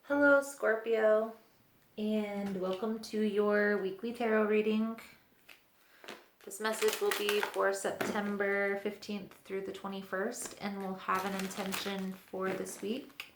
Hello, Scorpio, and welcome to your weekly tarot reading. This message will be for September 15th through the 21st, and we'll have an intention for this week.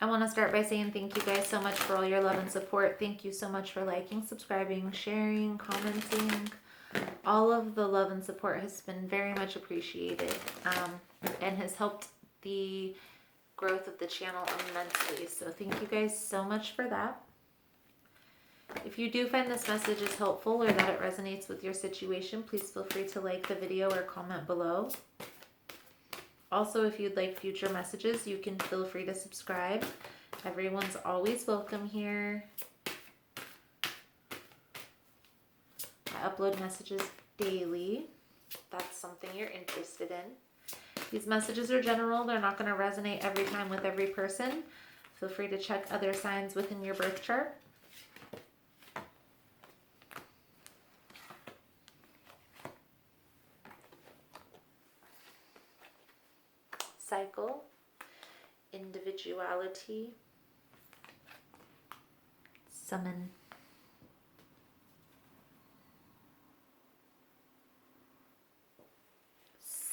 I want to start by saying thank you guys so much for all your love and support. Thank you so much for liking, subscribing, sharing, commenting. All of the love and support has been very much appreciated and has helped the growth of the channel immensely. So thank you guys so much for that. If you do find this message is helpful or that it resonates with your situation, please feel free to like the video or comment below. Also, if you'd like future messages, you can feel free to subscribe. Everyone's always welcome here. I upload messages daily. If that's something you're interested in. These messages are general. They're not going to resonate every time with every person. Feel free to check other signs within your birth chart. Cycle, individuality, summon.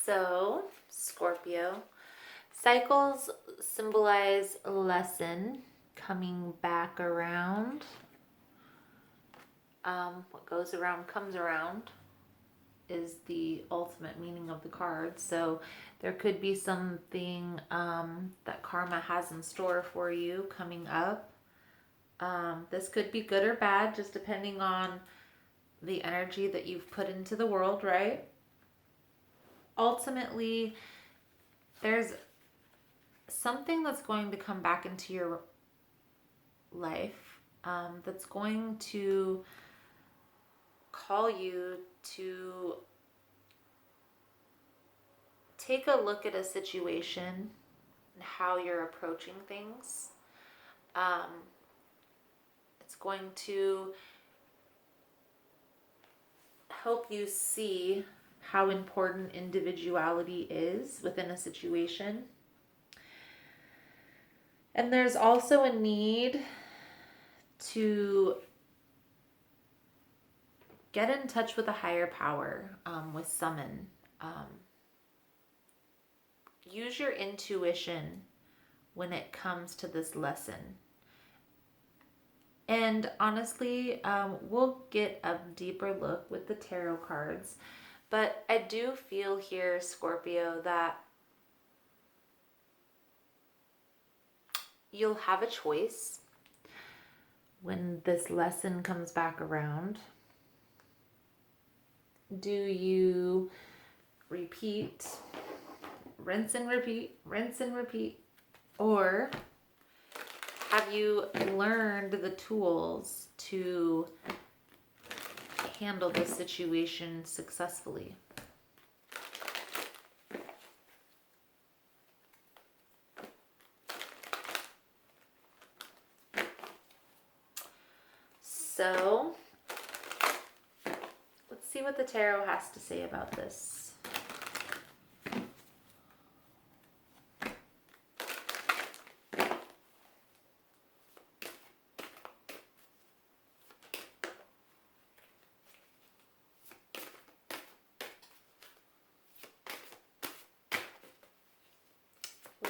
So, Scorpio, cycles symbolize a lesson coming back around. What goes around comes around is the ultimate meaning of the card. So there could be something that karma has in store for you coming up. This could be good or bad, just depending on the energy that you've put into the world, right? Ultimately, there's something that's going to come back into your life that's going to call you to take a look at a situation and how you're approaching things. It's going to help you see how important individuality is within a situation. And there's also a need to get in touch with a higher power, with summon. Use your intuition when it comes to this lesson. And honestly, we'll get a deeper look with the tarot cards. But I do feel here, Scorpio, that you'll have a choice when this lesson comes back around. Do you repeat, rinse and repeat, or have you learned the tools to handle this situation successfully? So, let's see what the tarot has to say about this.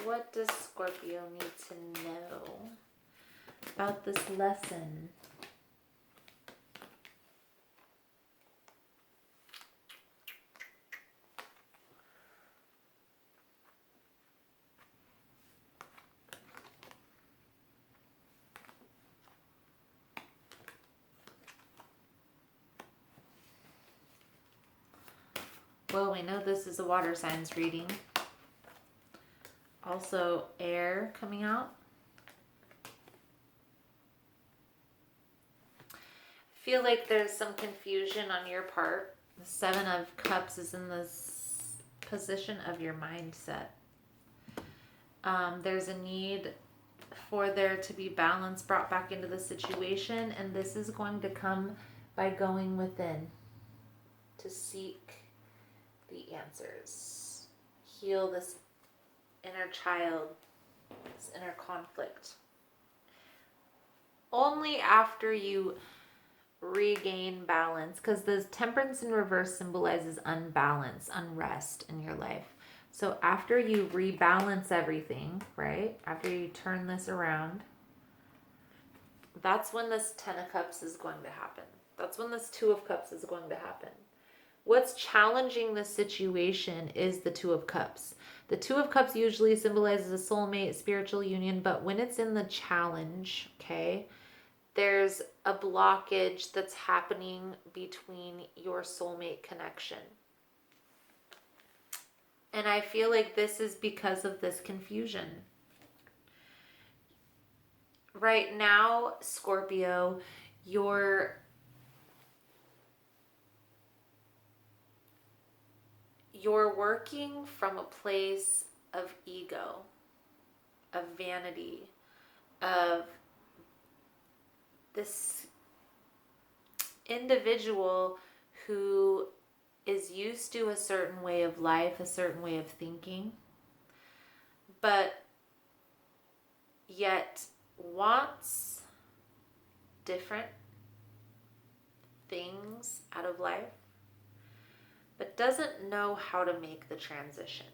What does Scorpio need to know about this lesson? Well, we know this is a water signs reading. Also, air coming out. I feel like there's some confusion on your part. The Seven of Cups is in this position of your mindset. There's a need for there to be balance brought back into the situation, and this is going to come by going within to seek the answers. Heal this inner child, this inner conflict. only after you regain balance, because the temperance in reverse symbolizes unbalance, unrest in your life. So after you rebalance everything, right? After you turn this around, that's when this 10 of Cups is going to happen. That's when this 2 of Cups is going to happen. What's challenging this situation is the 2 of Cups. The 2 of Cups usually symbolizes a soulmate, spiritual union, but when it's in the challenge, okay, there's a blockage that's happening between your soulmate connection. And I feel like this is because of this confusion. Right now, Scorpio, you're working from a place of ego, of vanity, of this individual who is used to a certain way of life, a certain way of thinking, but yet wants different things out of life, but doesn't know how to make the transition.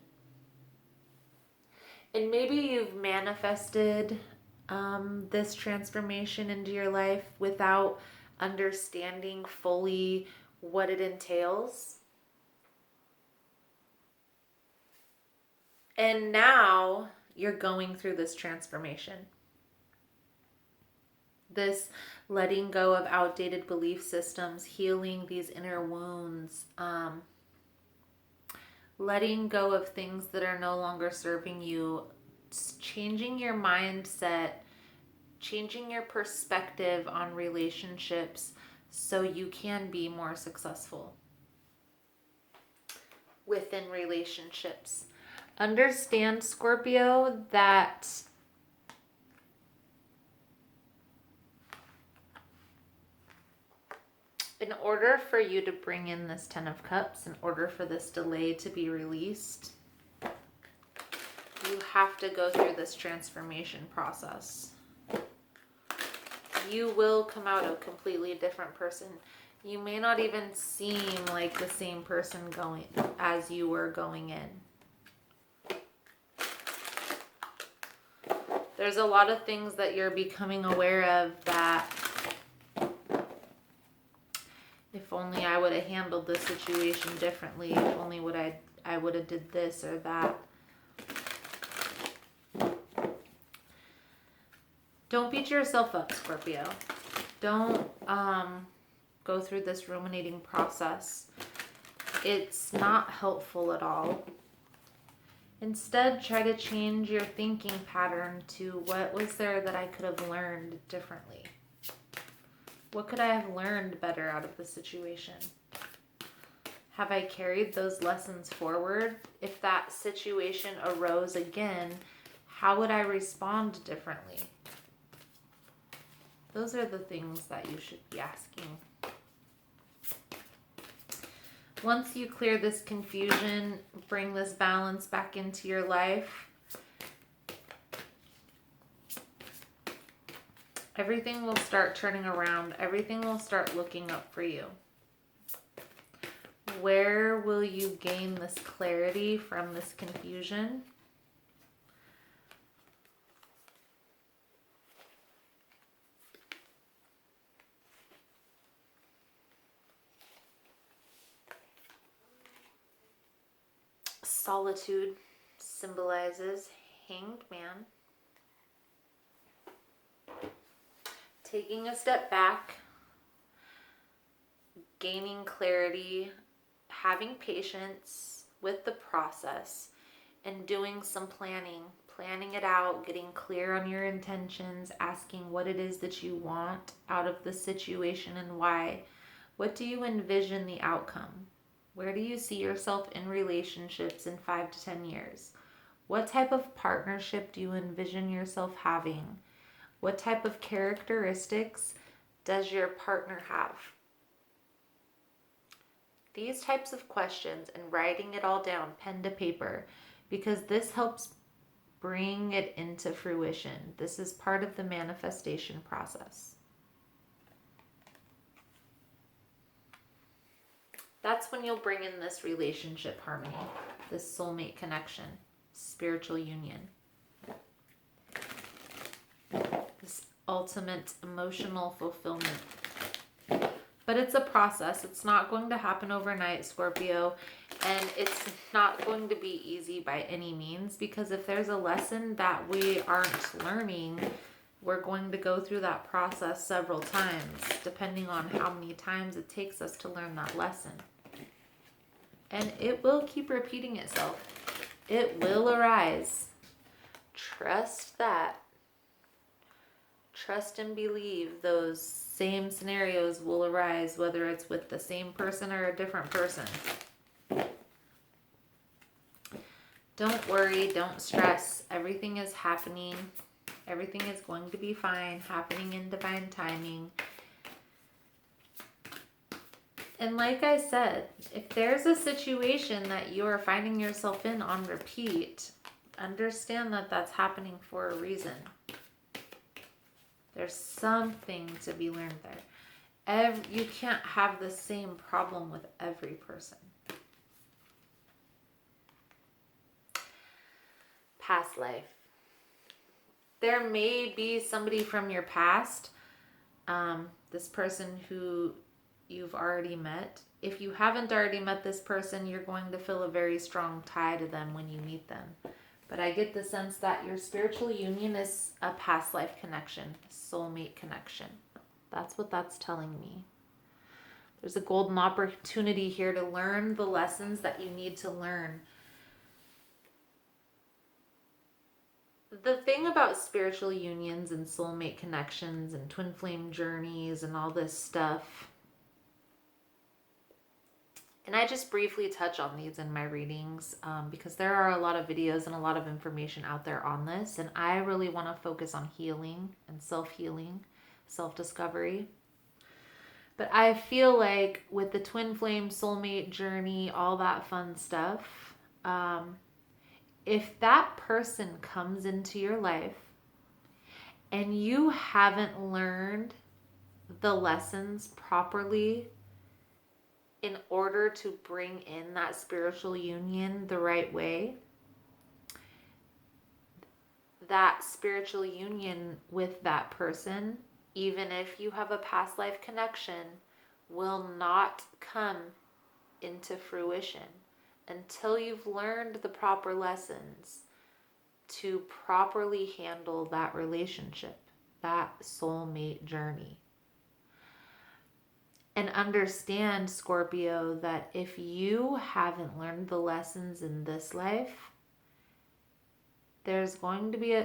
And maybe you've manifested this transformation into your life without understanding fully what it entails. And now you're going through this transformation. This letting go of outdated belief systems, healing these inner wounds, letting go of things that are no longer serving you, changing your mindset, changing your perspective on relationships so you can be more successful within relationships. Understand, Scorpio, that in order for you to bring in this 10 of Cups, in order for this delay to be released, you have to go through this transformation process. You will come out a completely different person. You may not even seem like the same person going as you were going in. There's a lot of things that you're becoming aware of that if only I would have handled this situation differently, if only I would have did this or that. Don't beat yourself up, Scorpio. Don't go through this ruminating process. It's not helpful at all. Instead, try to change your thinking pattern to what was there that I could have learned differently? What could I have learned better out of the situation? Have I carried those lessons forward? If that situation arose again, how would I respond differently? Those are the things that you should be asking. Once you clear this confusion, bring this balance back into your life, everything will start turning around. Everything will start looking up for you. Where will you gain this clarity from this confusion? Solitude symbolizes Hanged Man. Taking a step back, gaining clarity, having patience with the process, and doing some planning it out, getting clear on your intentions, asking what it is that you want out of the situation and why. What do you envision the outcome? Where do you see yourself in relationships in 5 to 10 years? What type of partnership do you envision yourself having? What type of characteristics does your partner have? These types of questions and writing it all down, pen to paper, because this helps bring it into fruition. This is part of the manifestation process. That's when you'll bring in this relationship harmony, this soulmate connection, spiritual union, this ultimate emotional fulfillment. But it's a process. It's not going to happen overnight, Scorpio. And it's not going to be easy by any means, because if there's a lesson that we aren't learning, we're going to go through that process several times, depending on how many times it takes us to learn that lesson. And it will keep repeating itself. It will arise. Trust that. Trust and believe those same scenarios will arise, whether it's with the same person or a different person. Don't worry, don't stress. Everything is happening. Everything is going to be fine, happening in divine timing. And like I said, if there's a situation that you are finding yourself in on repeat, understand that that's happening for a reason. There's something to be learned there. You can't have the same problem with every person. Past life. There may be somebody from your past, this person who you've already met. If you haven't already met this person, you're going to feel a very strong tie to them when you meet them. But I get the sense that your spiritual union is a past life connection, soulmate connection. That's what that's telling me. There's a golden opportunity here to learn the lessons that you need to learn. The thing about spiritual unions and soulmate connections and twin flame journeys and all this stuff, and I just briefly touch on these in my readings because there are a lot of videos and a lot of information out there on this. And I really want to focus on healing and self-healing, self-discovery. But I feel like with the twin flame soulmate journey, all that fun stuff, if that person comes into your life and you haven't learned the lessons properly in order to bring in that spiritual union the right way, that spiritual union with that person, even if you have a past life connection, will not come into fruition until you've learned the proper lessons to properly handle that relationship, that soulmate journey. And understand, Scorpio, that if you haven't learned the lessons in this life, there's going to be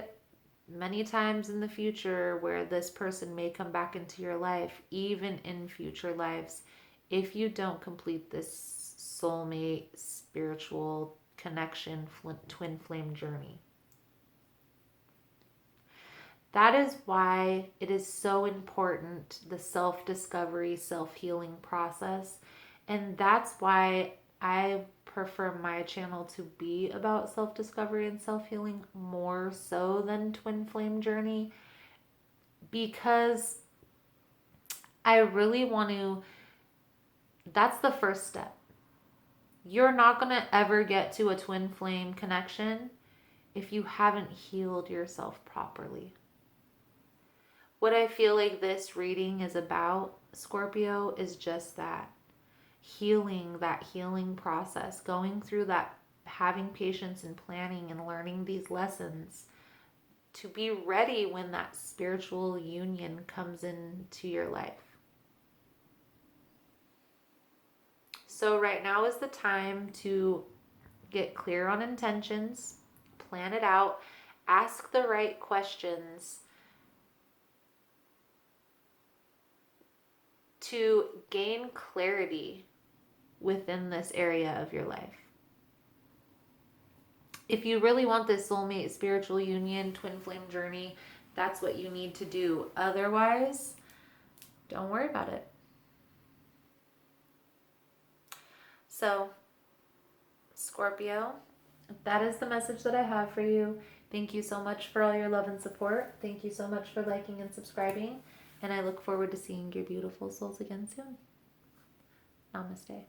many times in the future where this person may come back into your life, even in future lives, if you don't complete this soulmate spiritual connection twin flame journey. That is why it is so important, the self-discovery, self-healing process. And that's why I prefer my channel to be about self-discovery and self-healing more so than twin flame journey. Because I really want to, that's the first step. You're not going to ever get to a twin flame connection if you haven't healed yourself properly. What I feel like this reading is about, Scorpio, is just that. Healing, that healing process. Going through that, having patience and planning and learning these lessons to be ready when that spiritual union comes into your life. So right now is the time to get clear on intentions, plan it out, ask the right questions, to gain clarity within this area of your life. If you really want this soulmate spiritual union, twin flame journey, that's what you need to do. Otherwise, don't worry about it. So, Scorpio, that is the message that I have for you. Thank you so much for all your love and support. Thank you so much for liking and subscribing. And I look forward to seeing your beautiful souls again soon. Namaste.